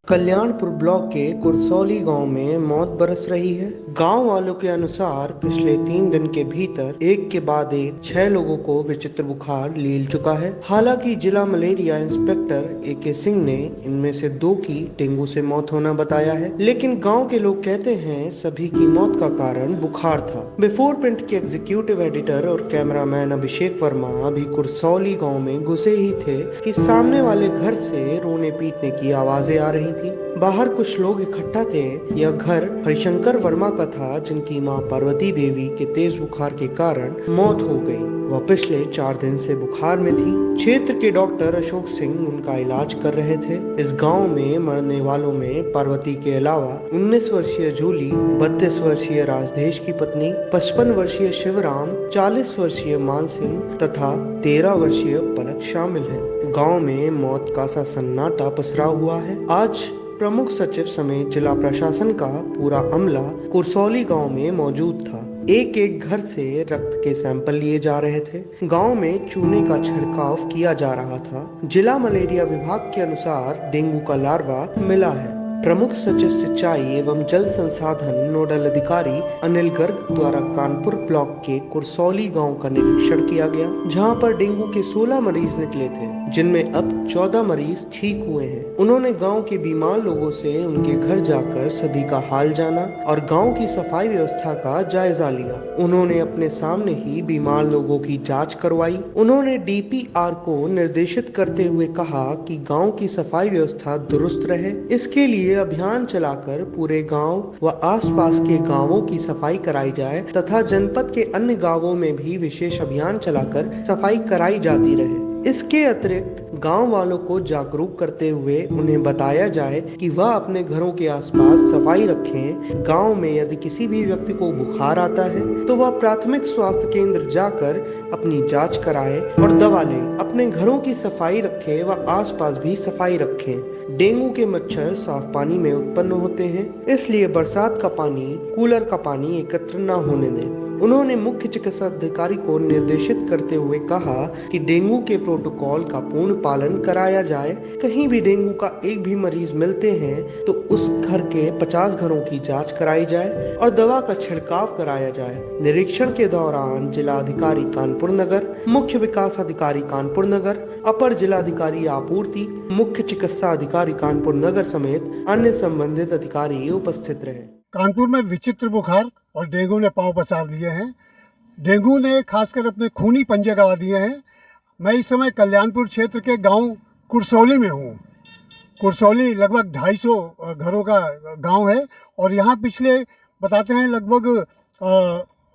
Kalyanpur block के कुरसौली गांव में मौत बरस रही है। गांव वालों के अनुसार पिछले 3 दिन के भीतर एक के बाद एक 6 लोगों को विचित्र बुखार लील चुका है। हालांकि जिला मलेरिया इंस्पेक्टर AK सिंह ने इनमें से 2 की डेंगू से मौत होना बताया है, लेकिन गांव के लोग कहते हैं सभी की मौत का कारण बुखार था। बिफोर प्रिंट के एग्जीक्यूटिव एडिटर और कैमरामैन अभिषेक वर्मा अभी कुरसौली गाँव में घुसे ही थे कि सामने वाले घर से रोने पीटने की आवाजें आ रही थी। बाहर कुछ लोग इकट्ठा थे। यह घर हरिशंकर वर्मा का था, जिनकी मां पार्वती देवी के तेज बुखार के कारण मौत हो गई। वह पिछले 4 दिन से बुखार में थी। क्षेत्र के डॉक्टर अशोक सिंह उनका इलाज कर रहे थे। इस गांव में मरने वालों में पार्वती के अलावा 19 वर्षीय जूली, 32 वर्षीय राजदेश की पत्नी, 55 वर्षीय शिवराम, 40 वर्षीय मान सिंह तथा 13 वर्षीय पलक शामिल हैं। गांव में मौत का सा सन्नाटा पसरा हुआ है। आज प्रमुख सचिव समेत जिला प्रशासन का पूरा अमला कुरसौली गांव में मौजूद था। एक एक घर से रक्त के सैंपल लिए जा रहे थे। गांव में चूने का छिड़काव किया जा रहा था। जिला मलेरिया विभाग के अनुसार डेंगू का लार्वा मिला है। प्रमुख सचिव सिंचाई एवं जल संसाधन नोडल अधिकारी अनिल गर्ग द्वारा कानपुर ब्लॉक के कुरसौली गांव का निरीक्षण किया गया, जहां पर डेंगू के 16 मरीज निकले थे, जिनमें अब 14 मरीज ठीक हुए हैं। उन्होंने गांव के बीमार लोगों से उनके घर जाकर सभी का हाल जाना और गांव की सफाई व्यवस्था का जायजा लिया। उन्होंने अपने सामने ही बीमार लोगों की जांच करवाई। उन्होंने DPR को निर्देशित करते हुए कहा कि गांव की सफाई व्यवस्था दुरुस्त रहे। इसके लिए अभियान चलाकर पूरे गांव व आसपास के गांवों की सफाई कराई जाए तथा जनपद के अन्य गांवों में भी विशेष अभियान चलाकर सफाई कराई जाती रहे। इसके अतिरिक्त गांव वालों को जागरूक करते हुए उन्हें बताया जाए कि वह अपने घरों के आसपास सफाई रखें। गांव में यदि किसी भी व्यक्ति को बुखार आता है तो वह प्राथमिक स्वास्थ्य केंद्र जाकर अपनी जांच कराए और दवा ले। अपने घरों की सफाई रखें व आसपास भी सफाई रखें। डेंगू के मच्छर साफ पानी में उत्पन्न होते हैं, इसलिए बरसात का पानी, कूलर का पानी एकत्र न होने दें। उन्होंने मुख्य चिकित्सा अधिकारी को निर्देशित करते हुए कहा कि डेंगू के प्रोटोकॉल का पूर्ण पालन कराया जाए। कहीं भी डेंगू का एक भी मरीज मिलते हैं तो उस घर के 50 घरों की जांच कराई जाए और दवा का छिड़काव कराया जाए। निरीक्षण के दौरान जिला अधिकारी कानपुर नगर, मुख्य विकास अधिकारी कानपुर नगर, अपर जिलाधिकारी आपूर्ति, मुख्य चिकित्सा अधिकारी कानपुर नगर समेत अन्य संबंधित अधिकारी उपस्थित रहे। कानपुर में विचित्र बुखार और डेंगू ने पांव पसार लिए हैं। डेंगू ने खासकर अपने खूनी पंजे गड़ा दिए हैं। मैं इस समय कल्याणपुर क्षेत्र के गांव कुरसौली में हूँ। कुरसौली लगभग 250 घरों का गांव है और यहाँ पिछले बताते हैं लगभग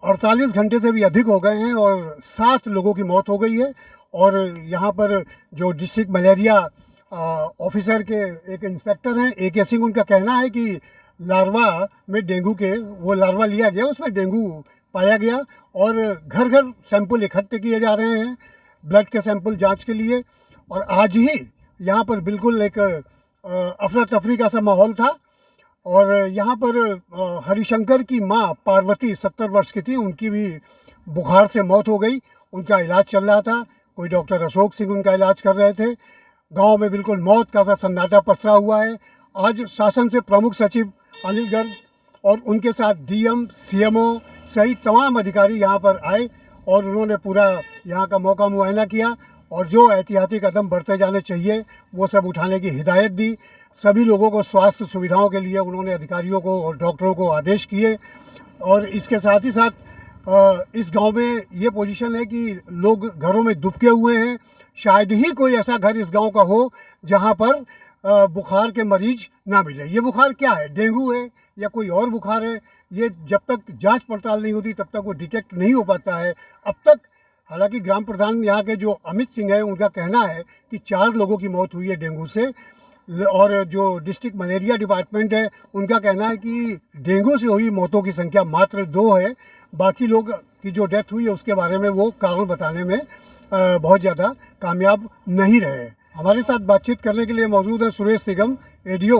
48 घंटे से भी अधिक हो गए हैं और 7 लोगों की मौत हो गई है। और यहाँ पर जो डिस्ट्रिक्ट मलेरिया ऑफिसर के एक इंस्पेक्टर हैं AK सिंह, उनका कहना है कि लार्वा में डेंगू के वो लार्वा लिया गया, उसमें डेंगू पाया गया और घर घर सैंपल इकट्ठे किए जा रहे हैं ब्लड के सैंपल जांच के लिए। और आज ही यहाँ पर बिल्कुल एक अफरा तफरी का सा माहौल था और यहाँ पर हरिशंकर की माँ पार्वती 70 वर्ष की थी, उनकी भी बुखार से मौत हो गई। उनका इलाज चल रहा था, कोई डॉक्टर अशोक सिंह उनका इलाज कर रहे थे। गांव में बिल्कुल मौत का सा सन्नाटा पसरा हुआ है। आज शासन से प्रमुख सचिव अनिल गर्ग और उनके साथ DM, CMO सहित तमाम अधिकारी यहाँ पर आए और उन्होंने पूरा यहाँ का मौका मुआयना किया और जो एहतियाती कदम बढ़ते जाने चाहिए वो सब उठाने की हिदायत दी। सभी लोगों को स्वास्थ्य सुविधाओं के लिए उन्होंने अधिकारियों को और डॉक्टरों को आदेश किए। और इसके साथ ही साथ इस गांव में ये पोजीशन है कि लोग घरों में दुबके हुए हैं। शायद ही कोई ऐसा घर इस गांव का हो जहां पर बुखार के मरीज ना मिले। ये बुखार क्या है, डेंगू है या कोई और बुखार है, ये जब तक जांच पड़ताल नहीं होती तब तक वो डिटेक्ट नहीं हो पाता है। अब तक हालांकि ग्राम प्रधान यहाँ के जो अमित सिंह हैं, उनका कहना है कि 4 लोगों की मौत हुई है डेंगू से और जो डिस्ट्रिक्ट मलेरिया डिपार्टमेंट है उनका कहना है कि डेंगू से हुई मौतों की संख्या मात्र 2 है। बाकी लोग की जो डेथ हुई है उसके बारे में वो कारण बताने में बहुत ज़्यादा कामयाब नहीं रहे। हमारे साथ बातचीत करने के लिए मौजूद है सुरेश निगम, ADO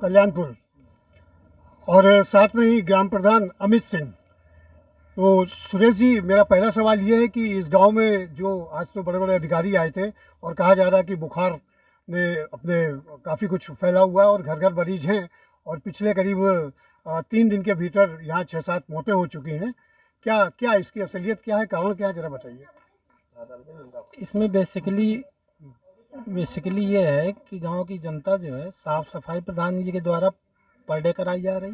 कल्याणपुर, और साथ में ही ग्राम प्रधान अमित सिंह। तो सुरेश जी, मेरा पहला सवाल ये है कि इस गांव में जो आज तो बड़े बड़े अधिकारी आए थे और कहा जा रहा है कि बुखार ने अपने काफ़ी कुछ फैला हुआ है और घर घर मरीज हैं और पिछले करीब 3 दिन के भीतर यहाँ 6-7 मौतें हो चुकी हैं। क्या क्या इसकी असलियत क्या है, कारण क्या है, ज़रा बताइए। इसमें बेसिकली ये है कि गांव की जनता जो है साफ़ सफाई प्रधान जी के द्वारा पर डे कराई जा रही,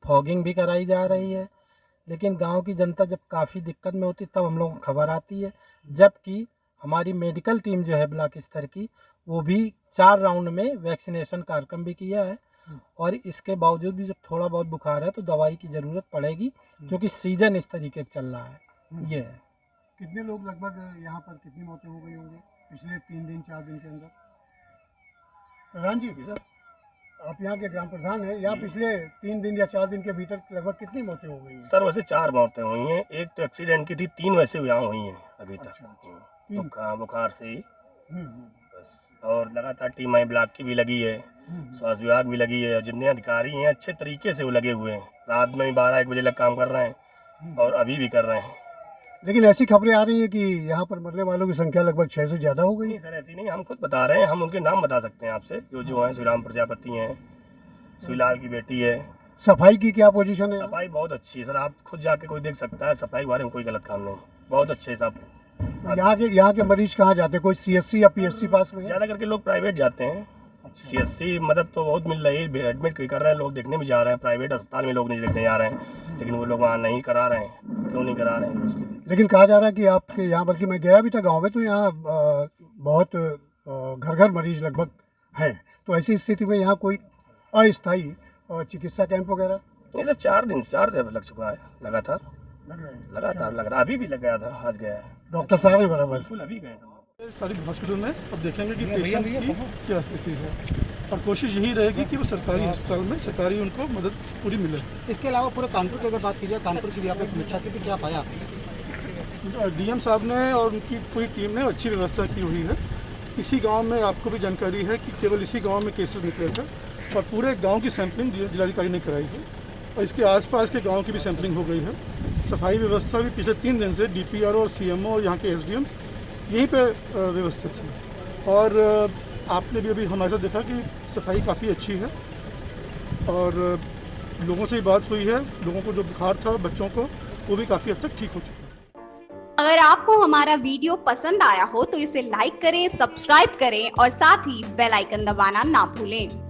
फॉगिंग भी कराई जा रही है। लेकिन गांव की जनता जब काफ़ी दिक्कत में होती तब हम लोगों को खबर आती है, जबकि हमारी मेडिकल टीम जो है ब्लॉक स्तर की वो भी 4 राउंड में वैक्सीनेशन कार्यक्रम भी किया है। और इसके बावजूद भी जब थोड़ा बहुत बुखार है तो दवाई की ज़रूरत पड़ेगी, क्योंकि सीजन इस तरीके से चल रहा है। ये है। कितने लोग लगभग यहाँ पर कितनी मौतें हो गई होंगी पिछले 3 दिन 4 दिन के अंदर? प्रधान जी सर, आप यहाँ के ग्राम प्रधान हैं, यहाँ पिछले 3 दिन या 4 दिन के भीतर लगभग कितनी मौतें हो गई हैं? सर वैसे 4 मौतें हुई हैं, एक तो एक्सीडेंट की थी, 3 वैसे यहाँ हुई हैं अभी तक। अच्छा। बुखार से ही हम्म, बस। और लगातार टीम आई ब्लॉक की भी लगी है, स्वास्थ्य विभाग भी लगी है, जितने अधिकारी हैं अच्छे तरीके से वो लगे हुए हैं। रात में भी 12-1 बजे तक काम कर रहे हैं और अभी भी कर रहे हैं। लेकिन ऐसी खबरें आ रही हैं कि यहाँ पर मरने वालों की संख्या लगभग 6 से ज़्यादा हो गई। नहीं सर, ऐसी नहीं, हम खुद बता रहे हैं, हम उनके नाम बता सकते हैं आपसे, जो हैं। श्रीराम प्रजापति हैं, शिवलाल की बेटी है। सफाई की क्या पोजीशन है? सफाई बहुत अच्छी है सर, आप खुद जाके कोई देख सकता है। सफाई के बारे में कोई गलत काम नहीं, बहुत अच्छे सब। यहाँ के मरीज कहाँ जाते हैं? कोई सीएससी या पीएससी पास में है? ज़्यादा करके लोग प्राइवेट जाते हैं। सीएससी मदद तो बहुत मिल रही है, एडमिट कर रहे हैं लोग, देखने भी जा रहे हैं। प्राइवेट अस्पताल में लोग नहीं देखने जा रहे हैं, लेकिन वो लोग वहाँ नहीं करा रहे हैं। क्यों नहीं करा रहे हैं उसके लिए? लेकिन कहा जा रहा है कि आपके यहाँ, बल्कि मैं गया भी था गांव में, तो यहाँ बहुत घर घर मरीज लगभग हैं। तो ऐसी स्थिति में यहाँ कोई अस्थायी चिकित्सा कैंप वगैरह नहीं सर, 4 दिन लग चुका है लगातार लग रहा है? अभी भी लग गया था, आज गया है। डॉक्टर साहब है बराबर। बिल्कुल अभी गए सब। सारी हॉस्पिटल में अब देखेंगे कि पेशेंट की क्या स्थिति है, और कोशिश यही रहेगी कि वो सरकारी अस्पताल में सरकारी उनको मदद पूरी मिले। इसके अलावा पूरे कानपुर की अगर बात की जाए, कानपुर की भी आपने समीक्षा की थी, क्या पाया? डीएम साहब ने और उनकी पूरी टीम ने अच्छी व्यवस्था की हुई है। इसी गांव में आपको भी जानकारी है कि केवल इसी गांव में केसेस निकले थे और पूरे गांव की सैंपलिंग जिलाधिकारी ने कराई है और इसके आसपास के गांव की भी सैंपलिंग हो गई है। सफाई व्यवस्था भी पिछले 3 दिन से डीपीआरओ और सीएमओ और यहाँ के एसडीएम यहीं पे व्यवस्थित है। और आपने भी अभी हमारे साथ देखा कि सफाई काफ़ी अच्छी है और लोगों से बात हुई है, लोगों को जो बुखार था बच्चों को, वो भी काफ़ी हद तक ठीक हो चुका है। अगर आपको हमारा वीडियो पसंद आया हो तो इसे लाइक करें, सब्सक्राइब करें और साथ ही बेल आइकन दबाना ना भूलें।